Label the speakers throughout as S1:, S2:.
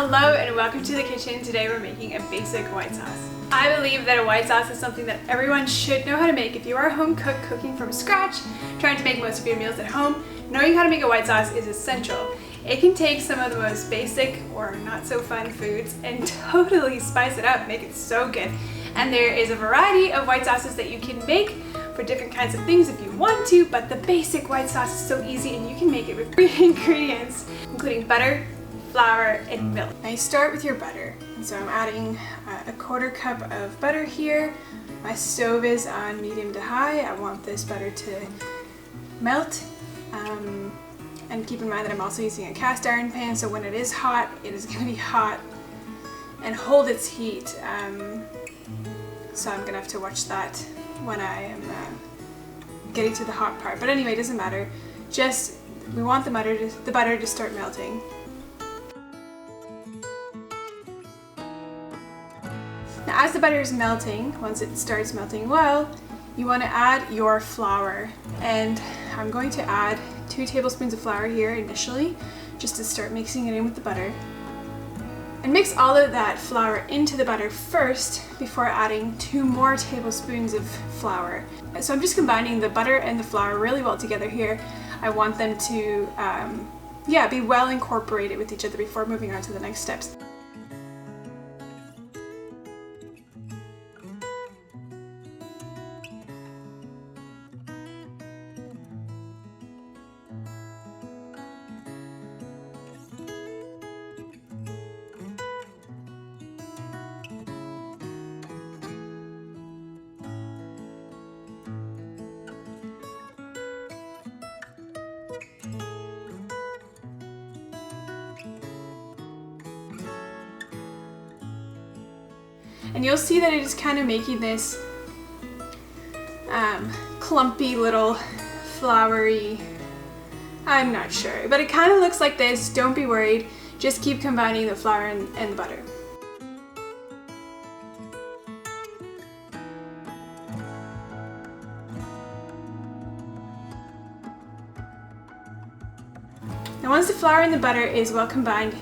S1: Hello and welcome to the kitchen. Today we're making a basic white sauce. I believe that a white sauce is something that everyone should know how to make. If you are a home cook cooking from scratch, trying to make most of your meals at home, knowing how to make a white sauce is essential. It can take some of the most basic or not so fun foods and totally spice it up, make it so good. And there is a variety of white sauces that you can make for different kinds of things if you want to, but the basic white sauce is so easy and you can make it with 3 ingredients, including butter, flour, and milk. Now you start with your butter. So I'm adding a 1/4 cup of butter here. My stove is on medium to high. I want this butter to melt. And keep in mind that I'm also using a cast iron pan, so when it is hot, it is going to be hot and hold its heat. So I'm going to have to watch that when I am getting to the hot part. But anyway, it doesn't matter. Just, we want the butter to start melting. Now as the butter is melting, once it starts melting well, you want to add your flour. And I'm going to add 2 tablespoons of flour here initially, just to start mixing it in with the butter. And mix all of that flour into the butter first before adding 2 more tablespoons of flour. So I'm just combining the butter and the flour really well together here. I want them to be well incorporated with each other before moving on to the next steps. And you'll see that it is kind of making this clumpy little floury, I'm not sure, but it kind of looks like this. Don't be worried, just keep combining the flour and the butter. Now once the flour and the butter is well combined,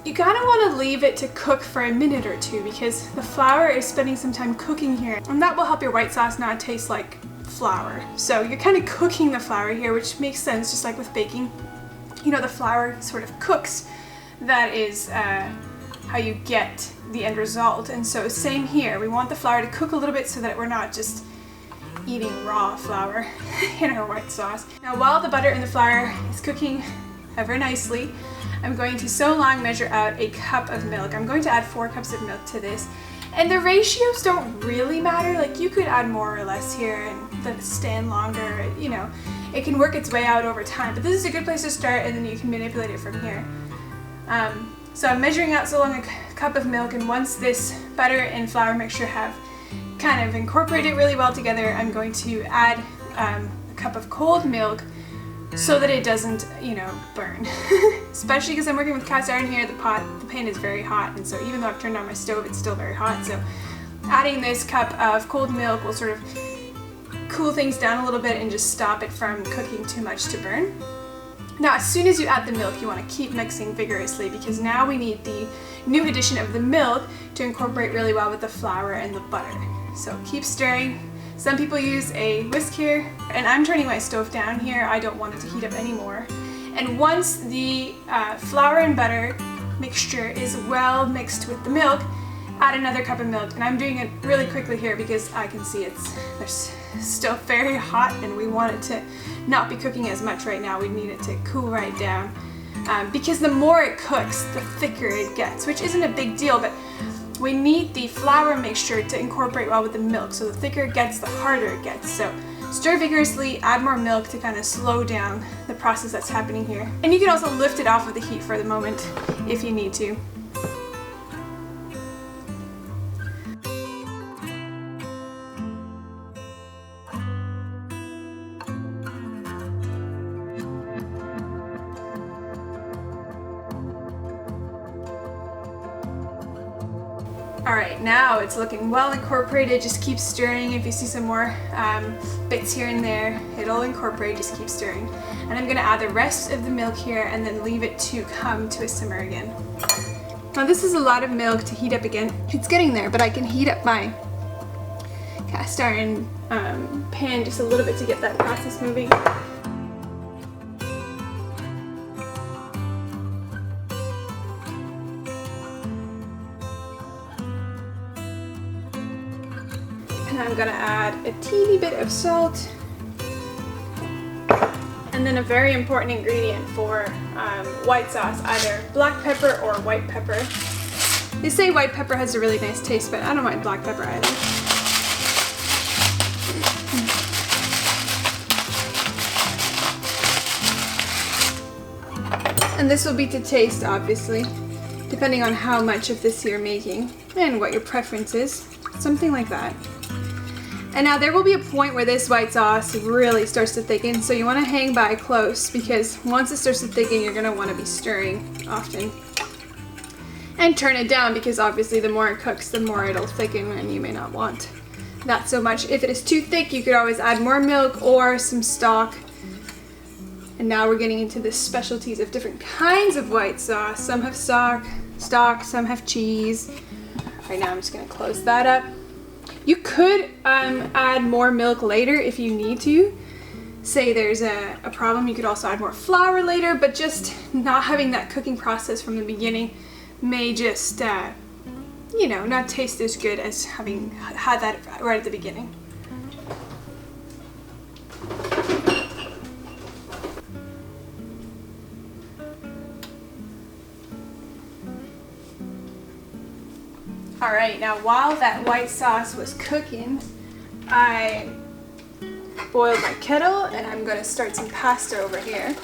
S1: you kind of want to leave it to cook for a minute or 2 because the flour is spending some time cooking here, and that will help your white sauce not taste like flour. So you're kind of cooking the flour here, which makes sense, just like with baking. You know, the flour sort of cooks. That is how you get the end result. And so same here, we want the flour to cook a little bit so that we're not just eating raw flour in our white sauce. Now while the butter and the flour is cooking ever nicely, I'm going to so long measure out a cup of milk. I'm going to add 4 cups of milk to this. And the ratios don't really matter. Like, you could add more or less here and let it stand longer. You know, it can work its way out over time. But this is a good place to start, and then you can manipulate it from here. So I'm measuring out so long a cup of milk, and once this butter and flour mixture have kind of incorporated really well together, I'm going to add a cup of cold milk so that it doesn't, burn. Especially because I'm working with cast iron here, the pan is very hot, and so even though I've turned on my stove, it's still very hot. So adding this cup of cold milk will sort of cool things down a little bit and just stop it from cooking too much to burn. Now, as soon as you add the milk, you want to keep mixing vigorously because now we need the new addition of the milk to incorporate really well with the flour and the butter. So keep stirring. Some people use a whisk here, and I'm turning my stove down here. I don't want it to heat up anymore. And once the flour and butter mixture is well mixed with the milk, add another cup of milk. And I'm doing it really quickly here because I can see there's still very hot, and we want it to not be cooking as much right now. We need it to cool right down. Because the more it cooks, the thicker it gets, which isn't a big deal, but we need the flour mixture to incorporate well with the milk. So the thicker it gets, the harder it gets. So stir vigorously, add more milk to kind of slow down the process that's happening here. And you can also lift it off of the heat for the moment if you need to. Alright, now it's looking well incorporated. Just keep stirring. If you see some more bits here and there, it'll incorporate. Just keep stirring. And I'm going to add the rest of the milk here and then leave it to come to a simmer again. Now this is a lot of milk to heat up again. It's getting there, but I can heat up my cast iron pan just a little bit to get that process moving. And I'm gonna add a teeny bit of salt. And then a very important ingredient for white sauce, either black pepper or white pepper. They say white pepper has a really nice taste, but I don't mind black pepper either. And this will be to taste, obviously, depending on how much of this you're making and what your preference is. Something like that. And now there will be a point where this white sauce really starts to thicken, so you want to hang by close, because once it starts to thicken, you're going to want to be stirring often. And turn it down, because obviously the more it cooks, the more it'll thicken, and you may not want that so much. If it is too thick, you could always add more milk or some stock. And now we're getting into the specialties of different kinds of white sauce. Some have stock, some have cheese. Right now I'm just going to close that up. You could add more milk later if you need to. Say there's a problem, you could also add more flour later, but just not having that cooking process from the beginning may just, you know, not taste as good as having had that right at the beginning. Alright, now while that white sauce was cooking, I boiled my kettle and I'm going to start some pasta over here.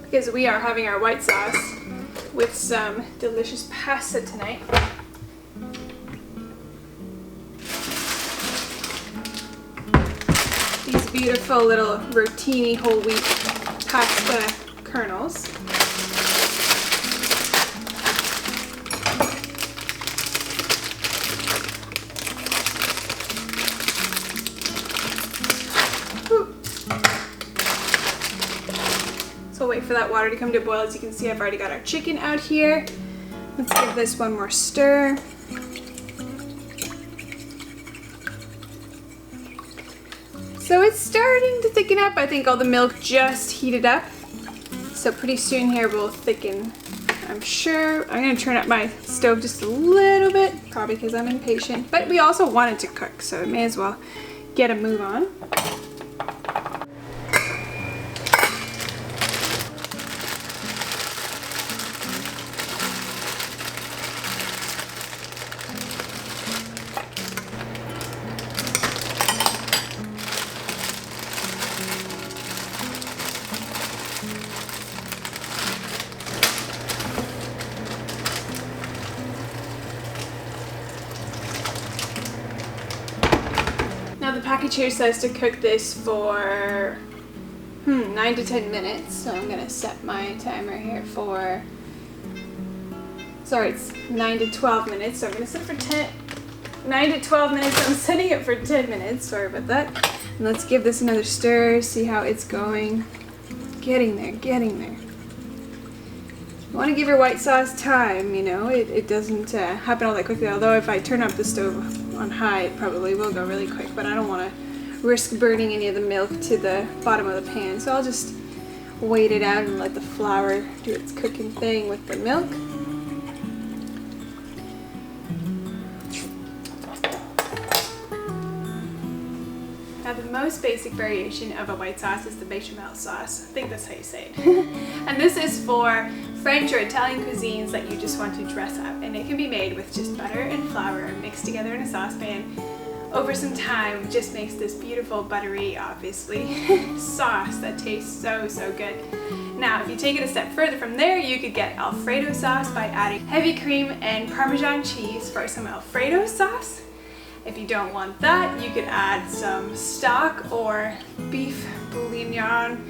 S1: Because we are having our white sauce with some delicious pasta tonight. These beautiful little rotini whole wheat pasta kernels. So wait for that water to come to a boil. As you can see, I've already got our chicken out here. Let's give this one more stir. So it's starting to thicken up. I think all the milk just heated up. So pretty soon here we'll thicken, I'm sure. I'm gonna turn up my stove just a little bit, probably because I'm impatient. But we also want it to cook, so it may as well get a move on. Now the package here says to cook this for 9 to 10 minutes, so I'm gonna set my timer here for, sorry, it's 9 to 12 minutes, so I'm gonna set it for 9 to 12 minutes. I'm setting it for 10 minutes, sorry about that. And let's give this another stir, see how it's going. Getting there, getting there. You want to give your white sauce time, you know, it doesn't happen all that quickly, although if I turn up the stove on high, it probably will go really quick, but I don't want to risk burning any of the milk to the bottom of the pan, so I'll just wait it out and let the flour do its cooking thing with the milk. Now the most basic variation of a white sauce is the bechamel sauce. I think that's how you say it. And this is for French or Italian cuisines that you just want to dress up, and it can be made with just butter and flour mixed together in a saucepan. Over some time, just makes this beautiful buttery, obviously, sauce that tastes so, so good. Now, if you take it a step further from there, you could get Alfredo sauce by adding heavy cream and Parmesan cheese for some Alfredo sauce. If you don't want that, you could add some stock or beef bourguignon,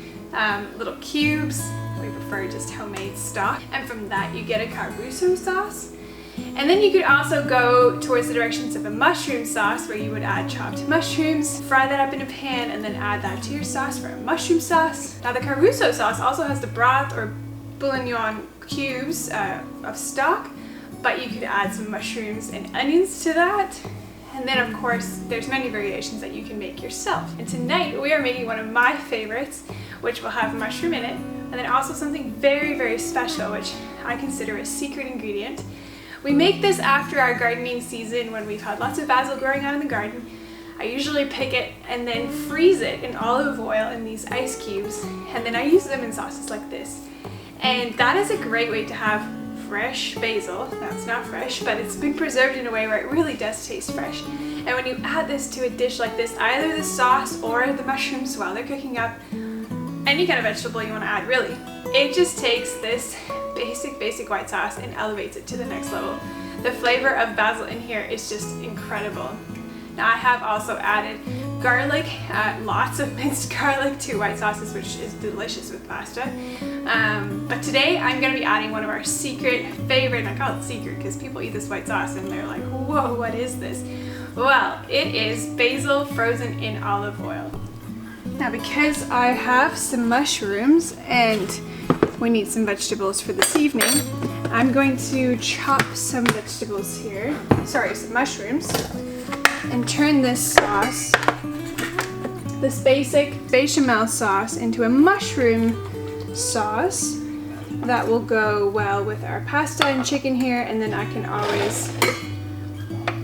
S1: little cubes, We prefer just homemade stock. And from that you get a caruso sauce. And then you could also go towards the directions of a mushroom sauce where you would add chopped mushrooms, fry that up in a pan, and then add that to your sauce for a mushroom sauce. Now the caruso sauce also has the broth or bouillon cubes of stock, but you could add some mushrooms and onions to that. And then of course there's many variations that you can make yourself. And tonight we are making one of my favorites, which will have mushroom in it, and then also something very, very special, which I consider a secret ingredient. We make this after our gardening season when we've had lots of basil growing on in the garden. I usually pick it and then freeze it in olive oil in these ice cubes, and then I use them in sauces like this. And that is a great way to have fresh basil. That's not fresh, but it's been preserved in a way where it really does taste fresh. And when you add this to a dish like this, either the sauce or the mushrooms while they're cooking up, any kind of vegetable you want to add really, it just takes this basic white sauce and elevates it to the next level. The flavor of basil in here is just incredible. Now I have also added garlic, lots of minced garlic to white sauces, which is delicious with pasta. But today I'm going to be adding one of our secret favorite, I call it secret because people eat this white sauce and they're like, whoa, what is this? Well, it is basil frozen in olive oil. Now because I have some mushrooms and we need some vegetables for this evening, I'm going to chop some vegetables here, some mushrooms, and turn this sauce, this basic bechamel sauce, into a mushroom sauce that will go well with our pasta and chicken here, and then I can always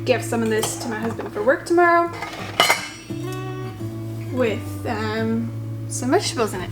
S1: give some of this to my husband for work tomorrow with some vegetables in it.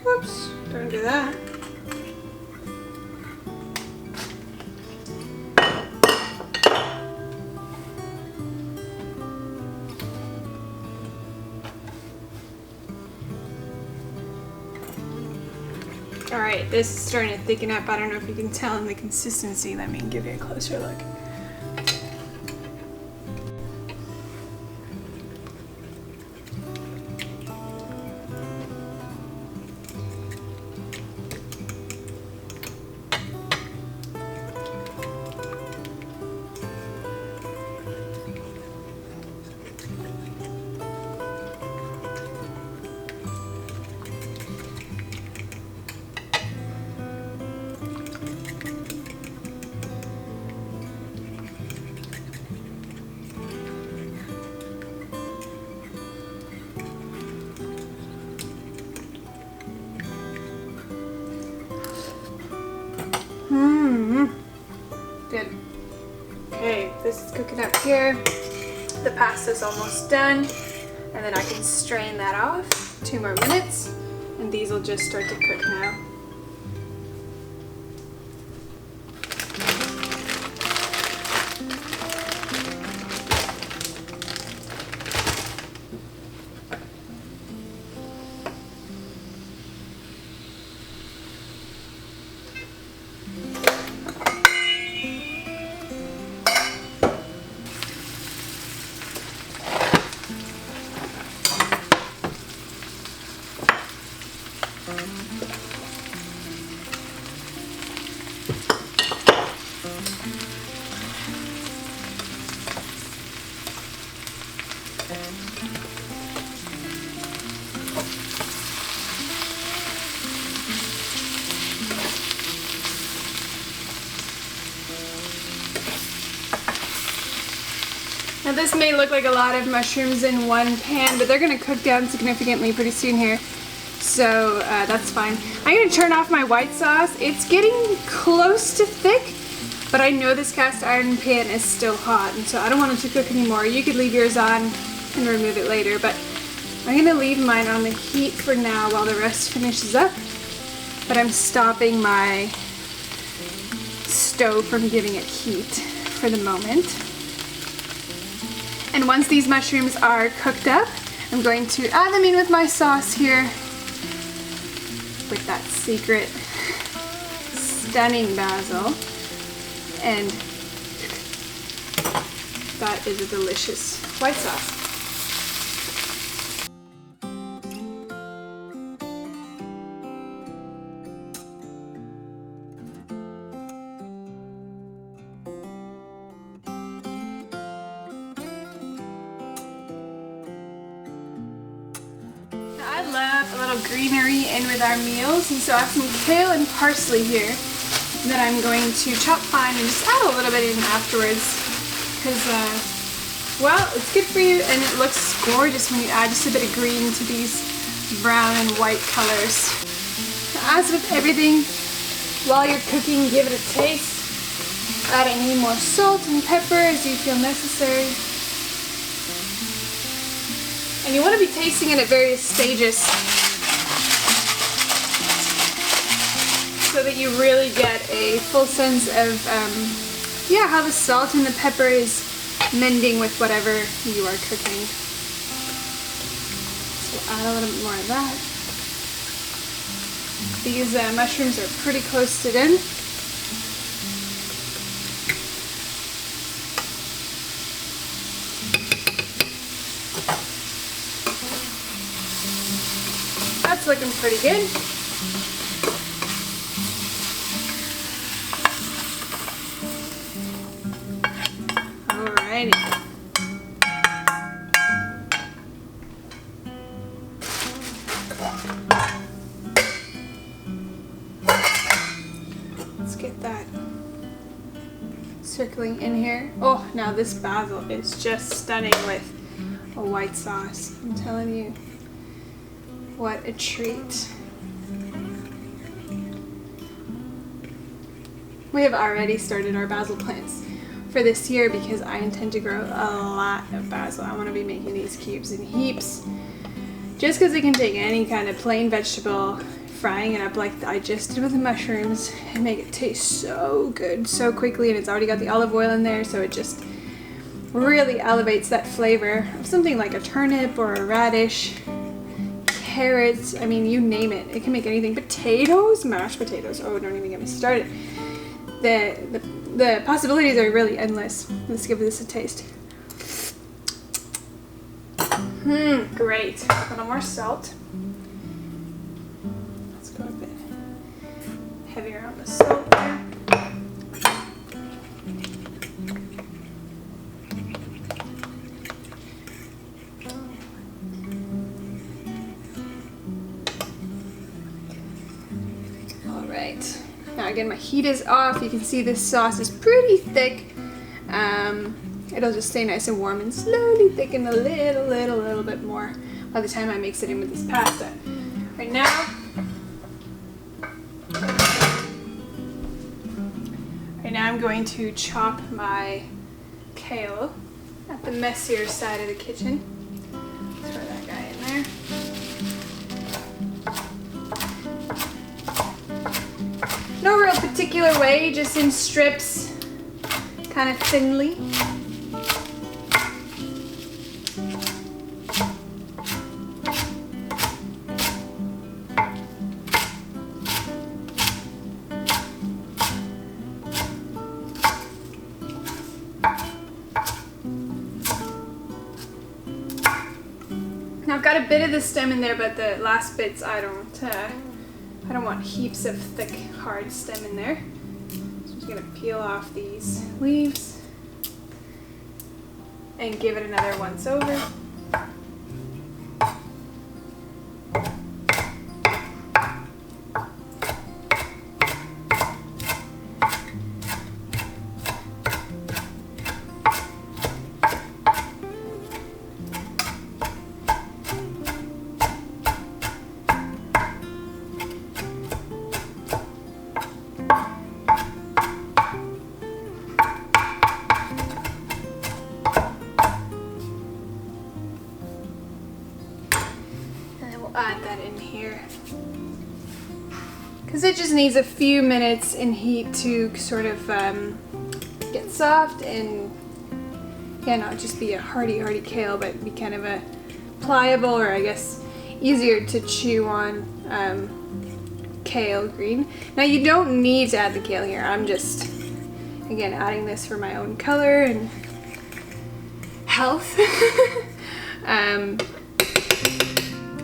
S1: Whoops, don't do that. Alright, this is starting to thicken up. I don't know if you can tell in the consistency. Let me give you a closer look. Good. Okay, this is cooking up here. The pasta's almost done. And then I can strain that off. 2 more minutes. And these will just start to cook now. Now this may look like a lot of mushrooms in one pan, but they're gonna cook down significantly pretty soon here. So that's fine. I'm gonna turn off my white sauce. It's getting close to thick, but I know this cast iron pan is still hot, and so I don't want it to cook anymore. You could leave yours on and remove it later, but I'm gonna leave mine on the heat for now while the rest finishes up. But I'm stopping my stove from giving it heat for the moment. And once these mushrooms are cooked up, I'm going to add them in with my sauce here with that secret stunning basil. And that is a delicious white sauce. I love a little greenery in with our meals, and so I have some kale and parsley here that I'm going to chop fine and just add a little bit in afterwards because, well, it's good for you and it looks gorgeous when you add just a bit of green to these brown and white colors. As with everything, while you're cooking, give it a taste. Add any more salt and pepper as you feel necessary. And you want to be tasting it at various stages so that you really get a full sense of how the salt and the pepper is mending with whatever you are cooking. So we'll add a little bit more of that. These mushrooms are pretty close to done. That's looking pretty good. Alrighty. Let's get that circling in here. Oh, now this basil is just stunning with a white sauce. I'm telling you. What a treat. We have already started our basil plants for this year because I intend to grow a lot of basil. I want to be making these cubes in heaps just because it can take any kind of plain vegetable, frying it up like I just did with the mushrooms and make it taste so good so quickly, and it's already got the olive oil in there, so it just really elevates that flavor of something like a turnip or a radish. Carrots, I mean, you name it. It can make anything. Potatoes, mashed potatoes. Oh, don't even get me started. The possibilities are really endless. Let's give this a taste. Great. A little more salt. Let's go a bit heavier on the salt there. Now again, my heat is off. You can see this sauce is pretty thick. It'll just stay nice and warm and slowly thicken a little bit more by the time I mix it in with this pasta. Right now I'm going to chop my kale at the messier side of the kitchen. Throw that guy in there. No real particular way, just in strips, kind of thinly. Now I've got a bit of the stem in there, but the last bits I don't want heaps of thick, hard stem in there. So I'm just gonna peel off these leaves and give it another once over. because it just needs a few minutes in heat to sort of get soft and not just be a hearty kale, but be kind of a pliable, or I guess easier to chew on kale green. Now you don't need to add the kale here. I'm just, again, adding this for my own color and health.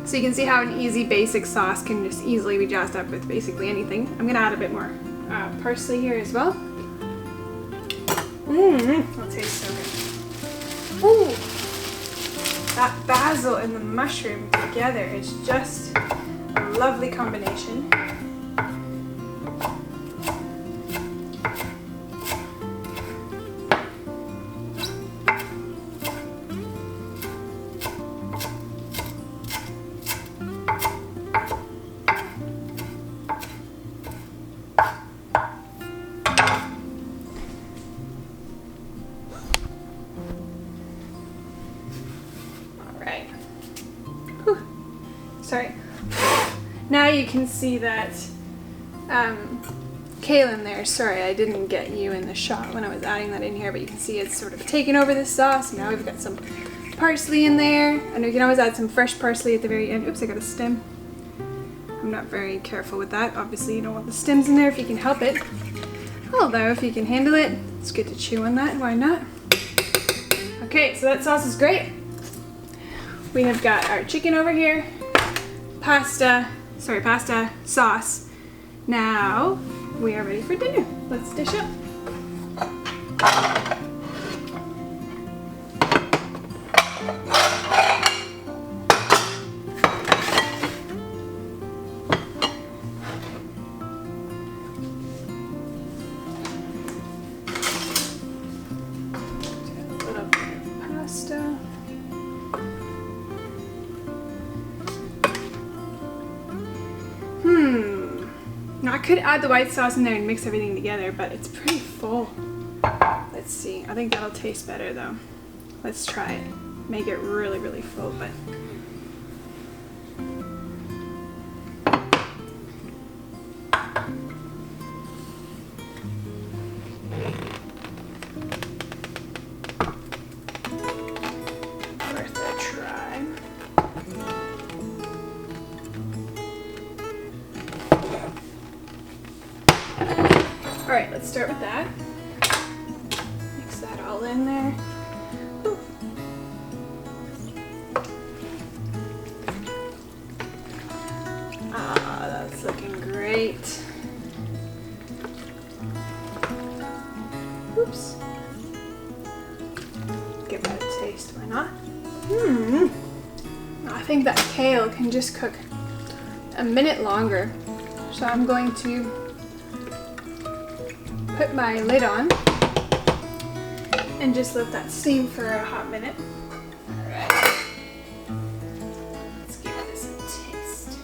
S1: So you can see how an easy basic sauce can just easily be jazzed up with basically anything. I'm gonna add a bit more parsley here as well. That tastes so good. Ooh, that basil and the mushroom together is just a lovely combination. Sorry. Now you can see that kale in there. Sorry, I didn't get you in the shot when I was adding that in here, but you can see it's sort of taken over the sauce. Now we've got some parsley in there, and we can always add some fresh parsley at the very end. Oops, I got a stem. I'm not very careful with that. Obviously, you don't want the stems in there if you can help it. Although, if you can handle it, it's good to chew on that. Why not? Okay, so that sauce is great. We have got our chicken over here. Pasta sauce. Now we are ready for dinner. Let's dish up. A little bit of pasta. Now I could add the white sauce in there and mix everything together, but it's pretty full. Let's see. I think that'll taste better though. Let's try it. Make it really, really full, but worth a try. Alright, let's start with that. Mix that all in there. Ooh. Ah, that's looking great. Oops. Give that a taste, why not? I think that kale can just cook a minute longer. So I'm going to put my lid on and just let that steam for a hot minute. Alright. Let's give this a taste.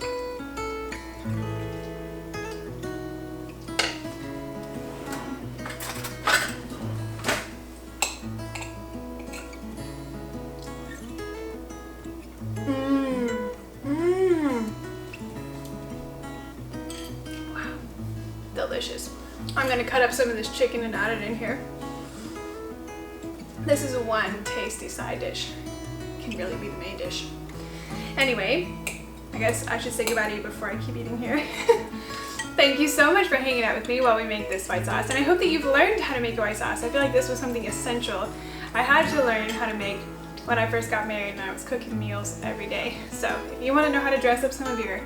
S1: Wow. Delicious. I'm going to cut up some of this chicken and add it in here. This is one tasty side dish. Can really be the main dish. Anyway, I guess I should say goodbye to you before I keep eating here. Thank you so much for hanging out with me while we make this white sauce, and I hope that you've learned how to make a white sauce. I feel like this was something essential I had to learn how to make when I first got married and I was cooking meals every day. So if you want to know how to dress up some of your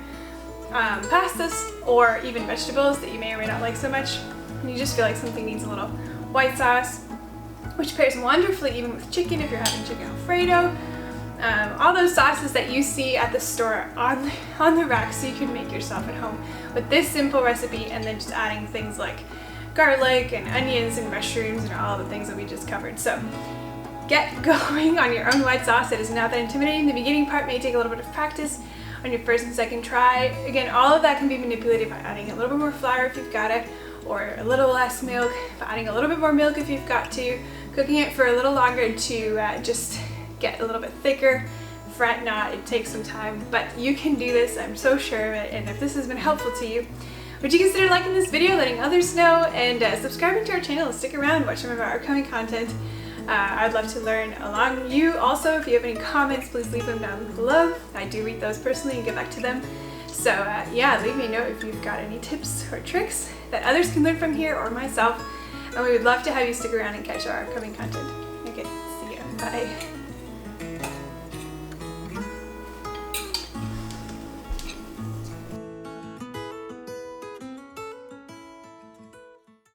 S1: pastas or even vegetables that you may or may not like so much, and you just feel like something needs a little white sauce, which pairs wonderfully even with chicken if you're having chicken Alfredo. All those sauces that you see at the store on the rack, so you can make yourself at home with this simple recipe, and then just adding things like garlic and onions and mushrooms and all the things that we just covered. So get going on your own white sauce. It is not that intimidating. The beginning part may take a little bit of practice on your first and second try. Again, all of that can be manipulated by adding a little bit more flour if you've got it, or a little less milk, by adding a little bit more milk if you've got to, cooking it for a little longer to just get a little bit thicker. Fret not, it takes some time, but you can do this, I'm so sure of it. And if this has been helpful to you, Would you consider liking this video, letting others know, and subscribing to our channel and stick around and watch some of our upcoming content. I'd love to learn along you. Also, if you have any comments, please leave them down below. I do read those personally and get back to them. So yeah, leave me a note if you've got any tips or tricks that others can learn from here or myself. And we would love to have you stick around and catch our upcoming content. Okay, see ya. Bye.